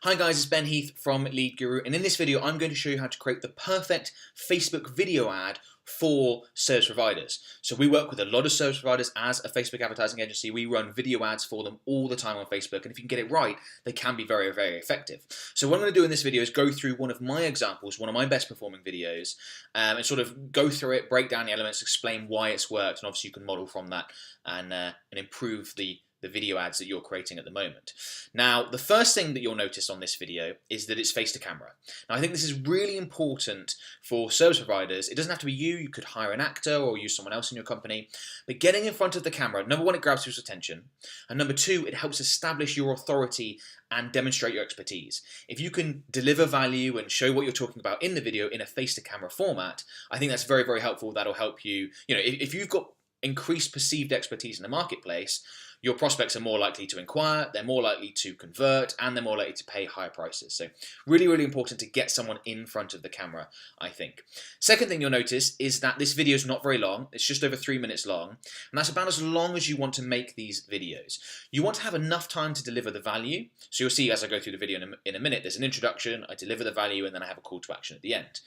Hi guys, it's Ben Heath from Lead Guru, and in this video I'm going to show you how to create the perfect Facebook video ad for service providers. So we work with a lot of service providers as a Facebook advertising agency. We run video ads for them all the time on Facebook, and if you can get it right, they can be very, very effective. So what I'm going to do in this video is go through one of my examples, one of my best performing videos, and sort of go through it, break down the elements, explain why it's worked, and obviously you can model from that and improve the video ads that you're creating at the moment. Now, the first thing that you'll notice on this video is that it's face to camera. Now, I think this is really important for service providers. It doesn't have to be you could hire an actor or use someone else in your company, but getting in front of the camera, number one, it grabs people's attention, and number two, it helps establish your authority and demonstrate your expertise. If you can deliver value and show what you're talking about in the video in a face to camera format, I think that's very, very helpful. That'll help you, if you've got increased perceived expertise in the marketplace, your prospects are more likely to inquire, they're more likely to convert, and they're more likely to pay higher prices. So really, really important to get someone in front of the camera, I think. Second thing you'll notice is that this video is not very long. It's just over 3 minutes long, and that's about as long as you want to make these videos. You want to have enough time to deliver the value. So you'll see as I go through the video in a minute, there's an introduction, I deliver the value, and then I have a call to action at the end.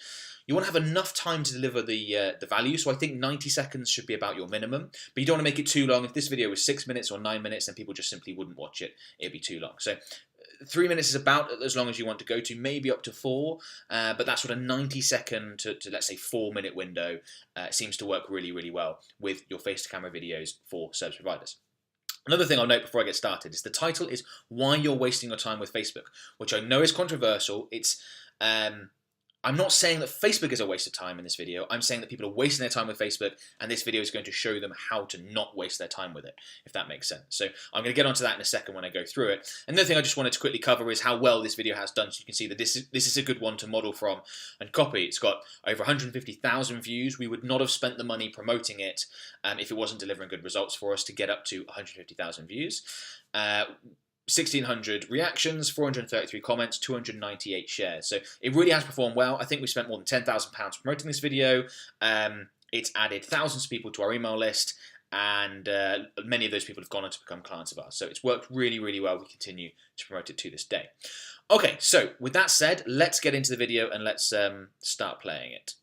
You want to have enough time to deliver the value, so I think 90 seconds should be about your minimum, but you don't want to make it too long. If this video was 6 minutes or 9 minutes, then people just simply wouldn't watch it. It'd be too long. So 3 minutes is about as long as you want to go to, maybe up to 4, but that sort of 90-second to let's say 4-minute window seems to work really, really well with your face-to-camera videos for service providers. Another thing I'll note before I get started is the title is Why You're Wasting Your Time with Facebook, which I know is controversial. It's I'm not saying that Facebook is a waste of time in this video. I'm saying that people are wasting their time with Facebook, and this video is going to show them how to not waste their time with it, if that makes sense. So I'm going to get onto that in a second when I go through it. Another thing I just wanted to quickly cover is how well this video has done, so you can see that this is a good one to model from and copy. It's got over 150,000 views. We would not have spent the money promoting it if it wasn't delivering good results for us to get up to 150,000 views. 1,600 reactions, 433 comments, 298 shares. So it really has performed well. I think we spent more than £10,000 promoting this video. It's added thousands of people to our email list, and many of those people have gone on to become clients of ours. So it's worked really, really well. We continue to promote it to this day. Okay, so with that said, let's get into the video and let's start playing it.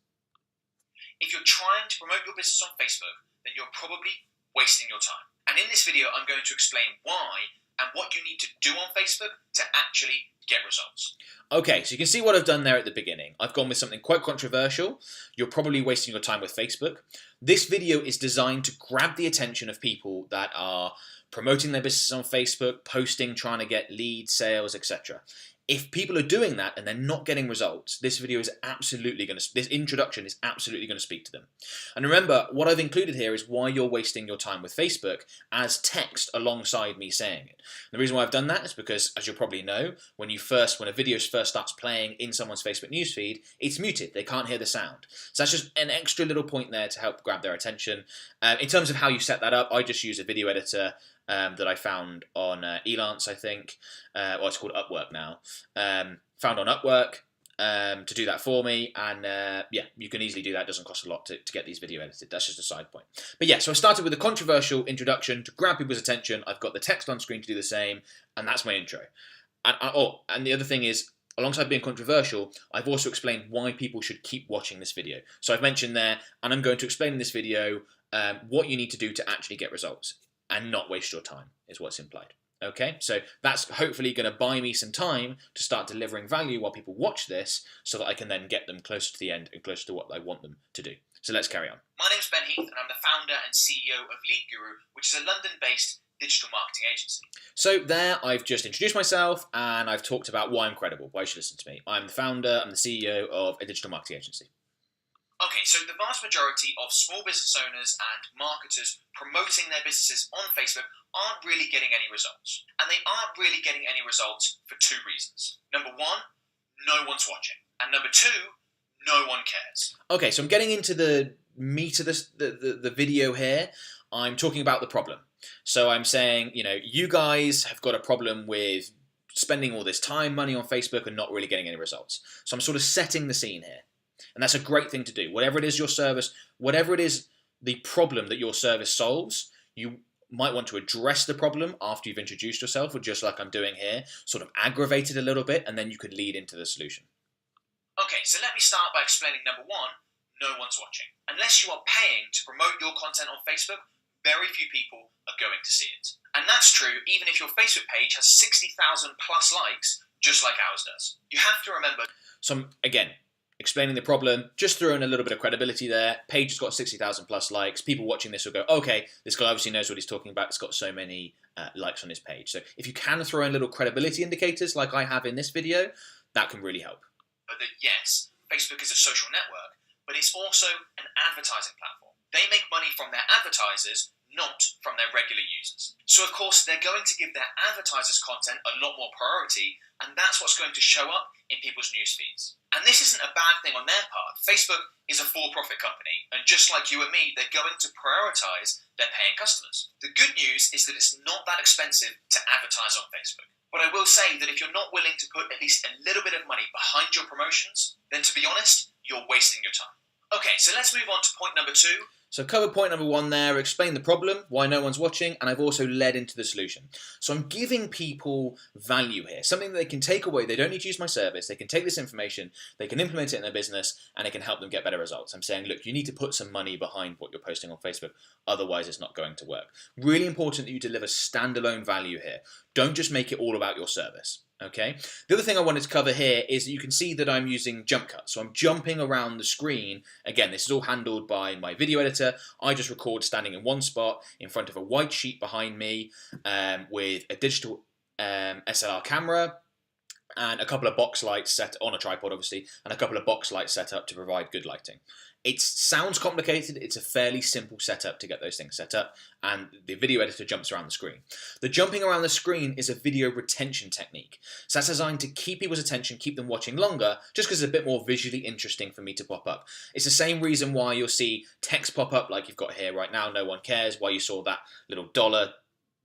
If you're trying to promote your business on Facebook, then you're probably wasting your time. And in this video, I'm going to explain why and what you need to do on Facebook to actually get results. Okay, so you can see what I've done there at the beginning. I've gone with something quite controversial. You're probably wasting your time with Facebook. This video is designed to grab the attention of people that are promoting their business on Facebook, posting, trying to get leads, sales, etc. If people are doing that and they're not getting results, this video is absolutely going to, this introduction is absolutely going to speak to them. And remember, what I've included here is why you're wasting your time with Facebook as text alongside me saying it. And the reason why I've done that is because, as you'll probably know, when a video first starts playing in someone's Facebook newsfeed, it's muted. They can't hear the sound. So that's just an extra little point there to help grab their attention. In terms of how you set that up, I just use a video editor that I found on Elance, I think. Well, it's called Upwork now. Found on Upwork to do that for me, and yeah, you can easily do that. It doesn't cost a lot to get these video edited. That's just a side point. But yeah, so I started with a controversial introduction to grab people's attention. I've got the text on screen to do the same, and that's my intro. And the other thing is, alongside being controversial, I've also explained why people should keep watching this video. So I've mentioned there, and I'm going to explain in this video what you need to do to actually get results and not waste your time, is what's implied. Okay, so that's hopefully going to buy me some time to start delivering value while people watch this, so that I can then get them closer to the end and closer to what I want them to do. So let's carry on. My name's Ben Heath, and I'm the founder and CEO of Lead Guru, which is a London-based digital marketing agency. So there, I've just introduced myself, and I've talked about why I'm credible, why you should listen to me. I'm the founder, I'm the CEO of a digital marketing agency. Okay, so the vast majority of small business owners and marketers promoting their businesses on Facebook aren't really getting any results. And they aren't really getting any results for two reasons. Number one, no one's watching. And number two, no one cares. Okay, so I'm getting into the meat of the video here. I'm talking about the problem. So I'm saying, you guys have got a problem with spending all this time, money on Facebook and not really getting any results. So I'm sort of setting the scene here. And that's a great thing to do. Whatever it is your service, whatever it is the problem that your service solves, you might want to address the problem after you've introduced yourself, or just like I'm doing here, sort of aggravate it a little bit, and then you could lead into the solution. Okay, so let me start by explaining number one, no one's watching. Unless you are paying to promote your content on Facebook, very few people are going to see it. And that's true even if your Facebook page has 60,000 plus likes, just like ours does. You have to remember. So again, explaining the problem, just throwing a little bit of credibility there. Page has got 60,000 plus likes. People watching this will go, okay, this guy obviously knows what he's talking about. It's got so many likes on his page. So if you can throw in little credibility indicators like I have in this video, that can really help. But that yes, Facebook is a social network, but it's also an advertising platform. They make money from their advertisers, not from their regular users. So of course, they're going to give their advertisers' content a lot more priority, and that's what's going to show up in people's news feeds. And this isn't a bad thing on their part. Facebook is a for-profit company, and just like you and me, they're going to prioritize their paying customers. The good news is that it's not that expensive to advertise on Facebook. But I will say that if you're not willing to put at least a little bit of money behind your promotions, then to be honest, you're wasting your time. Okay, so let's move on to point number two. So cover point number one there, explain the problem, why no one's watching, and I've also led into the solution. So I'm giving people value here, something that they can take away. They don't need to use my service. They can take this information, they can implement it in their business, and it can help them get better results. I'm saying, look, you need to put some money behind what you're posting on Facebook, otherwise it's not going to work. Really important that you deliver standalone value here. Don't just make it all about your service. Okay. The other thing I wanted to cover here is that you can see that I'm using jump cuts. So I'm jumping around the screen. Again, this is all handled by my video editor. I just record standing in one spot in front of a white sheet behind me with a digital SLR camera and a couple of box lights set on a tripod, obviously, and a couple of box lights set up to provide good lighting. It sounds complicated. It's a fairly simple setup to get those things set up, and the video editor jumps around the screen. The jumping around the screen is a video retention technique. So that's designed to keep people's attention, keep them watching longer, just because it's a bit more visually interesting for me to pop up. It's the same reason why you'll see text pop up like you've got here right now, no one cares, why you saw that little dollar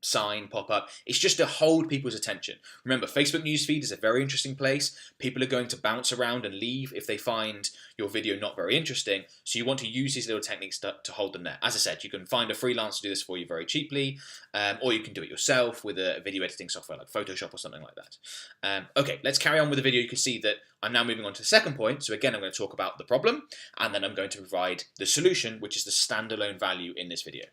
sign pop up. It's just to hold people's attention. Remember, Facebook newsfeed is a very interesting place. People are going to bounce around and leave if they find your video not very interesting. So you want to use these little techniques to hold them there. As I said, you can find a freelancer to do this for you very cheaply, or you can do it yourself with a video editing software like Photoshop or something like that. Okay, let's carry on with the video. You can see that I'm now moving on to the second point. So again, I'm going to talk about the problem, and then I'm going to provide the solution, which is the standalone value in this video.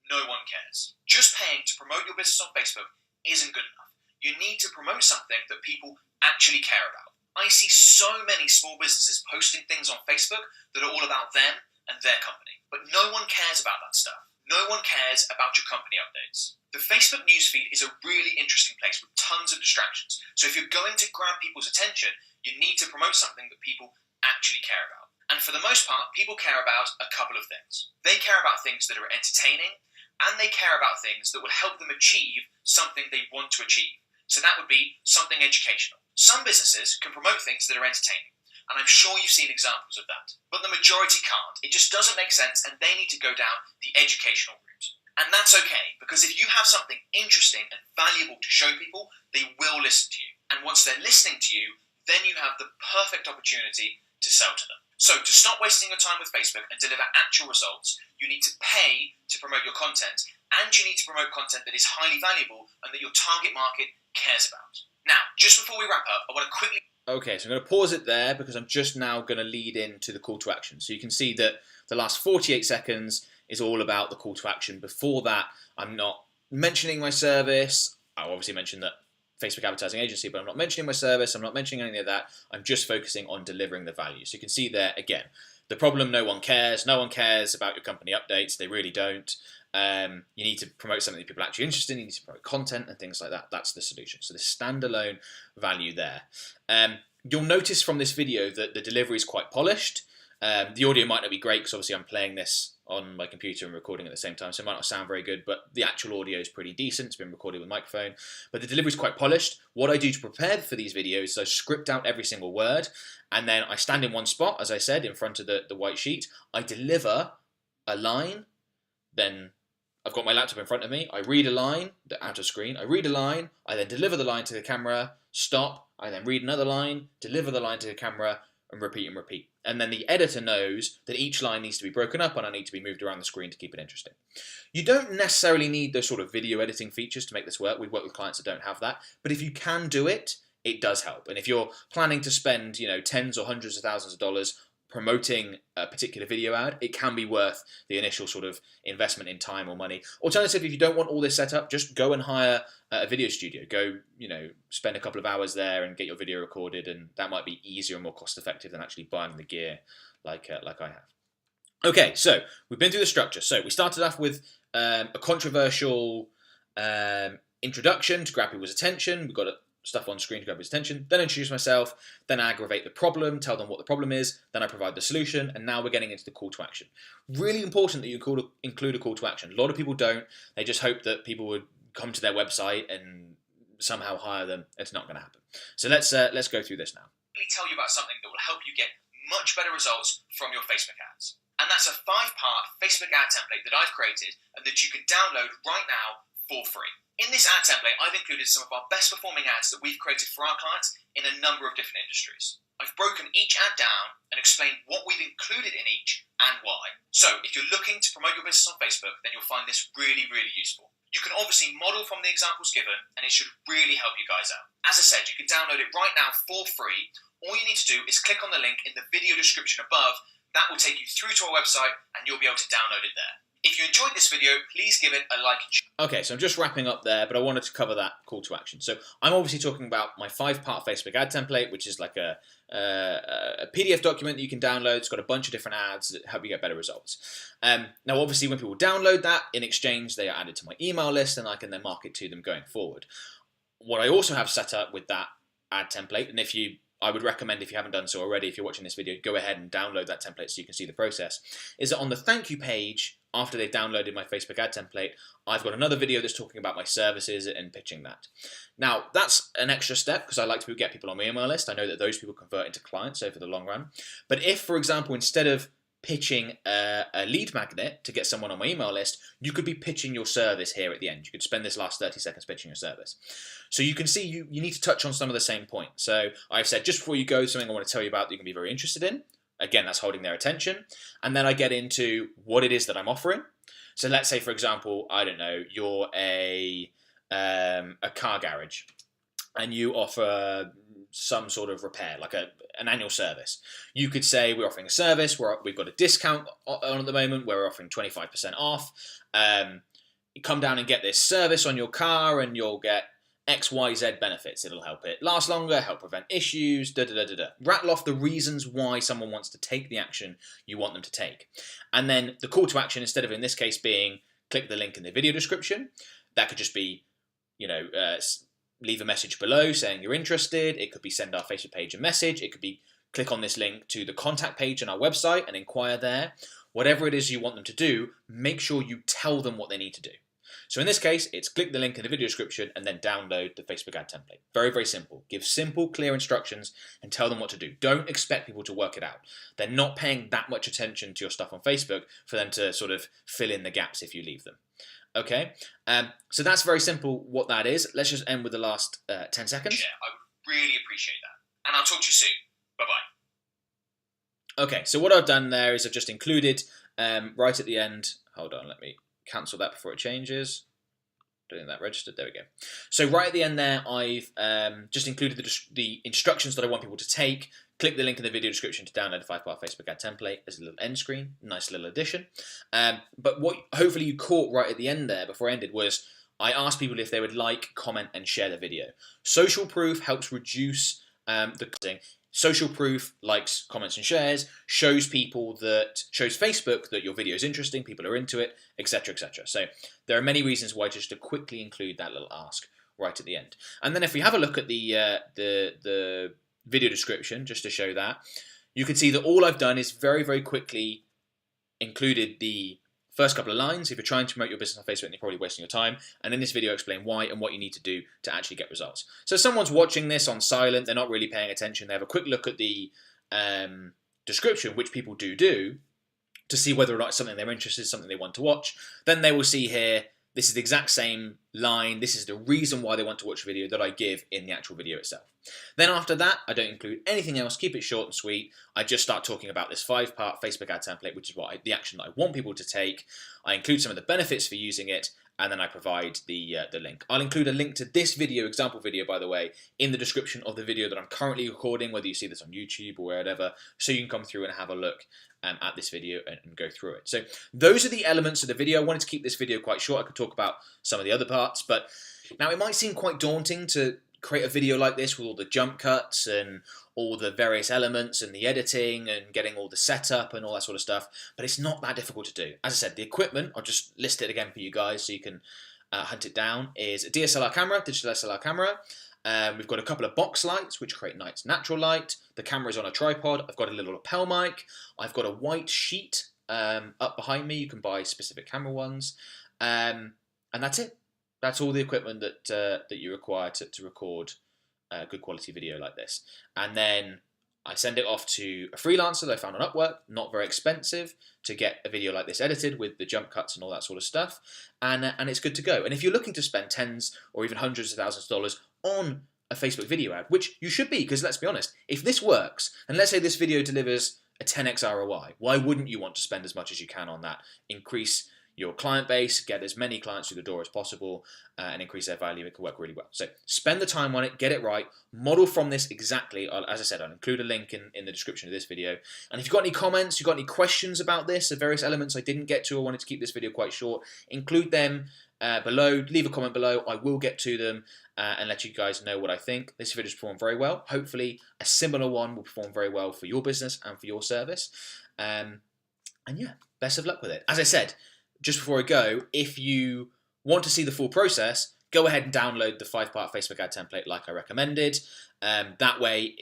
No one cares. Just paying to promote your business on Facebook isn't good enough. You need to promote something that people actually care about. I see so many small businesses posting things on Facebook that are all about them and their company. But no one cares about that stuff. No one cares about your company updates. The Facebook newsfeed is a really interesting place with tons of distractions. So if you're going to grab people's attention, you need to promote something that people actually care about. And for the most part, people care about a couple of things. They care about things that are entertaining, and they care about things that will help them achieve something they want to achieve. So that would be something educational. Some businesses can promote things that are entertaining, and I'm sure you've seen examples of that. But the majority can't. It just doesn't make sense, and they need to go down the educational route. And that's okay, because if you have something interesting and valuable to show people, they will listen to you. And once they're listening to you, then you have the perfect opportunity to sell to them. So to stop wasting your time with Facebook and deliver actual results, you need to pay to promote your content, and you need to promote content that is highly valuable and that your target market cares about. Now, just before we wrap up, I want to quickly... Okay, so I'm going to pause it there because I'm just now going to lead into the call to action. So you can see that the last 48 seconds is all about the call to action. Before that, I'm not mentioning my service. I obviously mentioned that Facebook advertising agency, but I'm not mentioning my service. I'm not mentioning any of that. I'm just focusing on delivering the value. So you can see there, again, the problem, no one cares. No one cares about your company updates. They really don't. You need to promote something that people are actually interested in. You need to promote content and things like that. That's the solution. So the standalone value there. You'll notice from this video that the delivery is quite polished. The audio might not be great because obviously I'm playing this on my computer and recording at the same time, so it might not sound very good, but the actual audio is pretty decent. It's been recorded with a microphone, but the delivery is quite polished. What I do to prepare for these videos is I script out every single word, and then I stand in one spot, as I said, in front of the white sheet. I deliver a line, then I've got my laptop in front of me. I read a line, out of screen. I read a line. I then deliver the line to the camera, stop. I then read another line, deliver the line to the camera, and repeat and repeat. And then the editor knows that each line needs to be broken up and I need to be moved around the screen to keep it interesting. You don't necessarily need those sort of video editing features to make this work. We've worked with clients that don't have that. But if you can do it, it does help. And if you're planning to spend, tens or hundreds of thousands of dollars promoting a particular video ad, it can be worth the initial sort of investment in time or money. Alternatively, if you don't want all this set up, just go and hire a video studio. Go, spend a couple of hours there and get your video recorded, and that might be easier and more cost effective than actually buying the gear like I have. Okay, so we've been through the structure. So we started off with a controversial introduction to grab people's attention. We've got stuff on screen to grab his attention, then introduce myself, then I aggravate the problem, tell them what the problem is, then I provide the solution, and now we're getting into the call to action. Really important that you include a call to action. A lot of people don't. They just hope that people would come to their website and somehow hire them. It's not going to happen. So let's go through this now. Let me tell you about something that will help you get much better results from your Facebook ads. And that's a 5-part Facebook ad template that I've created and that you can download right now for free. In this ad template, I've included some of our best performing ads that we've created for our clients in a number of different industries. I've broken each ad down and explained what we've included in each and why. So if you're looking to promote your business on Facebook, then you'll find this really, really useful. You can obviously model from the examples given, and it should really help you guys out. As I said, you can download it right now for free. All you need to do is click on the link in the video description above. That will take you through to our website, and you'll be able to download it there. If you enjoyed this video, please give it a like and share. Okay, so I'm just wrapping up there, but I wanted to cover that call to action. So I'm obviously talking about my 5-part Facebook ad template, which is like a PDF document that you can download. It's got a bunch of different ads that help you get better results. Now, obviously, when people download that, in exchange, they are added to my email list, and I can then market to them going forward. What I also have set up with that ad template, and I would recommend, if you haven't done so already, if you're watching this video, go ahead and download that template so you can see the process, is that on the thank you page, after they've downloaded my Facebook ad template, I've got another video that's talking about my services and pitching that. Now, that's an extra step because I like to get people on my email list. I know that those people convert into clients over the long run. But if, for example, instead of pitching a lead magnet to get someone on my email list, you could be pitching your service here at the end. You could spend this last 30 seconds pitching your service. So you can see you need to touch on some of the same points. So I've said, just before you go, something I want to tell you about that you can be very interested in. Again, that's holding their attention. And then I get into what it is that I'm offering. So let's say, for example, I don't know, you're a car garage and you offer some sort of repair, like an annual service. You could say we're offering a service, we've got a discount on at the moment, where we're offering 25% off. You come down and get this service on your car and you'll get XYZ benefits. It'll help it last longer, help prevent issues, Rattle off the reasons why someone wants to take the action you want them to take. And then the call to action, instead of in this case being click the link in the video description, that could just be, leave a message below saying you're interested. It could be send our Facebook page a message. It could be click on this link to the contact page on our website and inquire there. Whatever it is you want them to do, make sure you tell them what they need to do. So in this case, it's click the link in the video description and then download the Facebook ad template. Very, very simple. Give simple, clear instructions and tell them what to do. Don't expect people to work it out. They're not paying that much attention to your stuff on Facebook for them to sort of fill in the gaps if you leave them. Okay, so that's very simple what that is. Let's just end with the last 10 seconds. Yeah, I would really appreciate that. And I'll talk to you soon. Bye-bye. Okay, so what I've done there is I've just included right at the end. Hold on, let me cancel that before it changes. Don't think that registered. There we go. So right at the end there, I've just included the instructions that I want people to take. Click the link in the video description to download a 5-part Facebook ad template as a little end screen. Nice little addition. But what hopefully you caught right at the end there before I ended was I asked people if they would like, comment, and share the video. Social proof helps reduce the cutting. Social proof, likes, comments, and shares, shows Facebook that your video is interesting, people are into it, etc., etc. So there are many reasons why just to quickly include that little ask right at the end. And then if we have a look at the video description, just to show that, you can see that all I've done is very, very quickly included the first couple of lines. If you're trying to promote your business on Facebook, you're probably wasting your time. And in this video, I explain why and what you need to do to actually get results. So if someone's watching this on silent, they're not really paying attention, they have a quick look at the description, which people do, to see whether or not it's something they're interested in, something they want to watch. Then they will see here This is the exact same line. This is the reason why they want to watch a video that I give in the actual video itself. Then after that, I don't include anything else, keep it short and sweet. I just start talking about this 5-part Facebook ad template, which is the action that I want people to take. I include some of the benefits for using it, and then I provide the link. I'll include a link to this video, example video, by the way, in the description of the video that I'm currently recording, whether you see this on YouTube or wherever, so you can come through and have a look at this video and go through it. So those are the elements of the video. I wanted to keep this video quite short. I could talk about some of the other parts, but now it might seem quite daunting to create a video like this with all the jump cuts and all the various elements and the editing and getting all the setup and all that sort of stuff, but it's not that difficult to do. As I said, the equipment, I'll just list it again for you guys so you can hunt it down, is a DSLR camera, digital SLR camera. We've got a couple of box lights which create nice natural light. The camera is on a tripod. I've got a little lapel mic. I've got a white sheet up behind me. You can buy specific camera ones. And that's it. That's all the equipment that you require to record a good quality video like this. And then I send it off to a freelancer that I found on Upwork, not very expensive, to get a video like this edited with the jump cuts and all that sort of stuff. And it's good to go. And if you're looking to spend tens or even hundreds of thousands of dollars on a Facebook video ad, which you should be, because let's be honest, if this works, and let's say this video delivers a 10x ROI, why wouldn't you want to spend as much as you can on that? Increase your client base, get as many clients through the door as possible, and increase their value. It can work really well. So spend the time on it, get it right, model from this exactly. As I said, I'll include a link in the description of this video. And if you've got any comments, you've got any questions about this, the various elements I didn't get to, I wanted to keep this video quite short, include them below, leave a comment below. I will get to them and let you guys know what I think. This video's performed very well. Hopefully a similar one will perform very well for your business and for your service. And yeah, best of luck with it. As I said, just before I go, if you want to see the full process, go ahead and download the 5-part Facebook ad template like I recommended. That way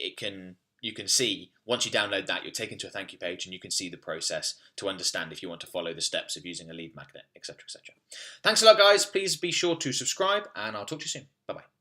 you can see, once you download that, you're taken to a thank you page and you can see the process to understand if you want to follow the steps of using a lead magnet, etc., etc. Thanks a lot, guys. Please be sure to subscribe and I'll talk to you soon. Bye-bye.